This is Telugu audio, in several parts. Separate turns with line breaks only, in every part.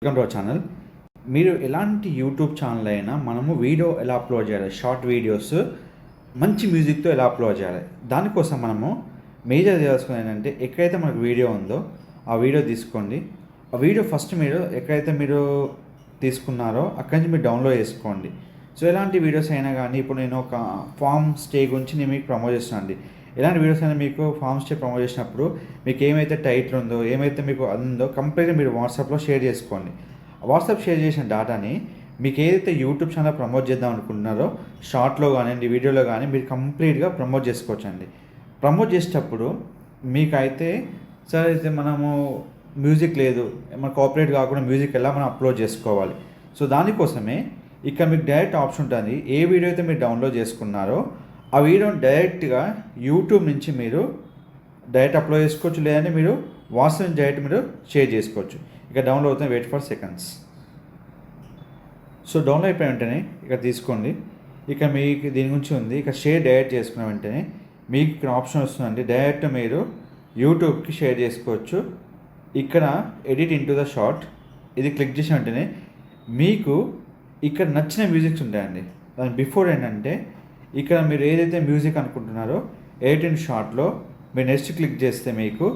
Welcome to our channel. మీరు ఎలాంటి యూట్యూబ్ ఛానల్ అయినా మనము వీడియో ఎలా అప్లోడ్ చేయాలి, షార్ట్ వీడియోస్ మంచి మ్యూజిక్తో ఎలా అప్లోడ్ చేయాలి, దానికోసం మనము మేజర్ చేయాల్సుకుని ఏంటంటే ఎక్కడైతే మనకు వీడియో ఉందో ఆ వీడియో తీసుకోండి. ఆ వీడియో ఫస్ట్ మీరు ఎక్కడైతే మీరు తీసుకున్నారో అక్కడి నుంచి మీరు డౌన్లోడ్ చేసుకోండి. సో ఎలాంటి వీడియోస్ అయినా కానీ ఇప్పుడు నేను ఒక ఫామ్ స్టే గురించి నేను మీకు ప్రమోట్ చేస్తున్నాను అండి. ఎలాంటి వీడియోస్ అయినా మీకు ఫామ్ స్టే ప్రమోట్ చేసినప్పుడు మీకు ఏమైతే టైటిల్ ఉందో ఏమైతే మీకు ఉందో కంప్లీట్గా మీరు వాట్సాప్లో షేర్ చేసుకోండి. వాట్సాప్ షేర్ చేసిన డేటాని మీకు ఏదైతే యూట్యూబ్ ఛానల్ ప్రమోట్ చేద్దాం అనుకుంటున్నారో షార్ట్లో కానివ్వండి, వీడియోలో కానీ మీరు కంప్లీట్గా ప్రమోట్ చేసుకోవచ్చండి. ప్రమోట్ చేసేటప్పుడు మీకైతే సరే అయితే మనము మ్యూజిక్ లేదు, మన కాపరేట్ కాకుండా మ్యూజిక్ ఎలా మనం అప్లోడ్ చేసుకోవాలి. సో దానికోసమే ఇక్కడ మీకు డైరెక్ట్ ఆప్షన్ ఉంటుంది. ఏ వీడియో అయితే మీరు డౌన్లోడ్ చేసుకున్నారో ఆ వీడియోని డైరెక్ట్గా యూట్యూబ్ నుంచి మీరు డైరెక్ట్ అప్లోడ్ చేసుకోవచ్చు, లేదంటే మీరు వాట్సాప్ నుంచి డైరెక్ట్ మీరు షేర్ చేసుకోవచ్చు. ఇక డౌన్లోడ్ అవుతుంది, wait for seconds. So download అయిపోయిన వెంటనే ఇక్కడ తీసుకోండి. ఇక మీకు దీని గురించి ఉంది, ఇక షేర్ డైరెక్ట్ చేసుకున్న వెంటనే మీకు ఇక్కడ ఆప్షన్ వస్తుందండి. డైరెక్ట్ మీరు యూట్యూబ్కి షేర్ చేసుకోవచ్చు. ఇక్కడ ఎడిట్ ఇంటూ ద షార్ట్ ఇది క్లిక్ చేసిన వెంటనే మీకు ఇక్కడ నచ్చిన మ్యూజిక్స్ ఉంటాయండి. దాని బిఫోర్ ఏంటంటే ఇక్కడ మీరు ఏదైతే మ్యూజిక్ అనుకుంటున్నారో ఎడిట్ ఇన్ షార్ట్లో మీరు నెక్స్ట్ క్లిక్ చేస్తే మీకు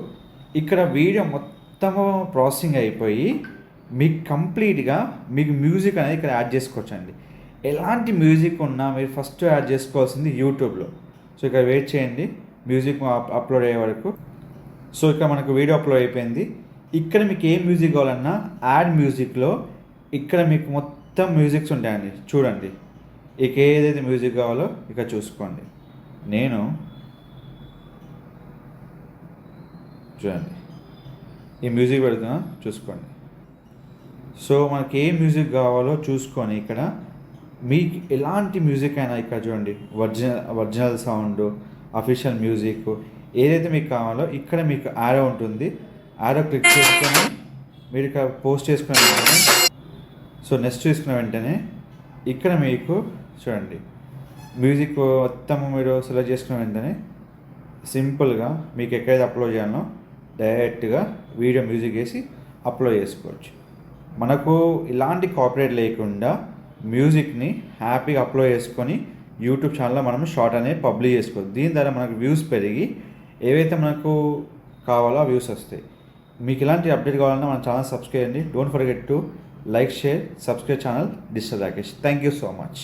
ఇక్కడ వీడియో మొత్తము ప్రాసెసింగ్ అయిపోయి మీకు కంప్లీట్గా మీకు మ్యూజిక్ అనేది ఇక్కడ యాడ్ చేసుకోవచ్చండి. ఎలాంటి మ్యూజిక్ ఉన్నా మీరు ఫస్ట్ యాడ్ చేసుకోవాల్సింది యూట్యూబ్లో. సో ఇక్కడ వెయిట్ చేయండి మ్యూజిక్ అప్లోడ్ అయ్యే వరకు. సో ఇక్కడ మనకు వీడియో అప్లోడ్ అయిపోయింది. ఇక్కడ మీకు ఏ మ్యూజిక్ కావాలన్నా యాడ్ మ్యూజిక్లో ఇక్కడ మీకు మొత్తం మ్యూజిక్స్ ఉంటాయండి. చూడండి, ఇక ఏదైతే మ్యూజిక్ కావాలో ఇక్కడ చూసుకోండి. నేను చూడండి ఈ మ్యూజిక్ పెడుతున్నా, చూసుకోండి. సో మనకి ఏ మ్యూజిక్ కావాలో చూసుకొని ఇక్కడ మీకు ఎలాంటి మ్యూజిక్ అయినా ఇక్కడ చూడండి, ఒరిజినల్ సౌండ్, అఫీషియల్ మ్యూజిక్ ఏదైతే మీకు కావాలో ఇక్కడ మీకు యారో ఉంటుంది. యారో క్లిక్ చేసుకొని మీరు ఇక్కడ పోస్ట్ చేసుకున్న వెంటనే సో నెక్స్ట్ తీసుకున్న వెంటనే ఇక్కడ మీకు చూడండి మ్యూజిక్ మొత్తము మీరు సెలెక్ట్ చేసుకున్న వెంటనే సింపుల్గా మీకు ఎక్కడైతే అప్లోడ్ చేయాలో డైరెక్ట్గా వీడియో మ్యూజిక్ వేసి అప్లోడ్ చేసుకోవచ్చు. మనకు ఇలాంటి కాపీరైట్ లేకుండా మ్యూజిక్ని హ్యాపీగా అప్లోడ్ చేసుకొని యూట్యూబ్ ఛానల్లో మనం షార్ట్ అనేది పబ్లిష్ చేసుకోవచ్చు. దీని ద్వారా మనకు వ్యూస్ పెరిగి ఏవైతే మనకు కావాలో ఆ వ్యూస్ వస్తాయి. మీకు ఇలాంటి అప్డేట్ కావాలన్నా మన ఛానల్ సబ్స్క్రైబ్ చేయండి. Don't forget to like, share, subscribe channel digital Rakesh. Thank you so much.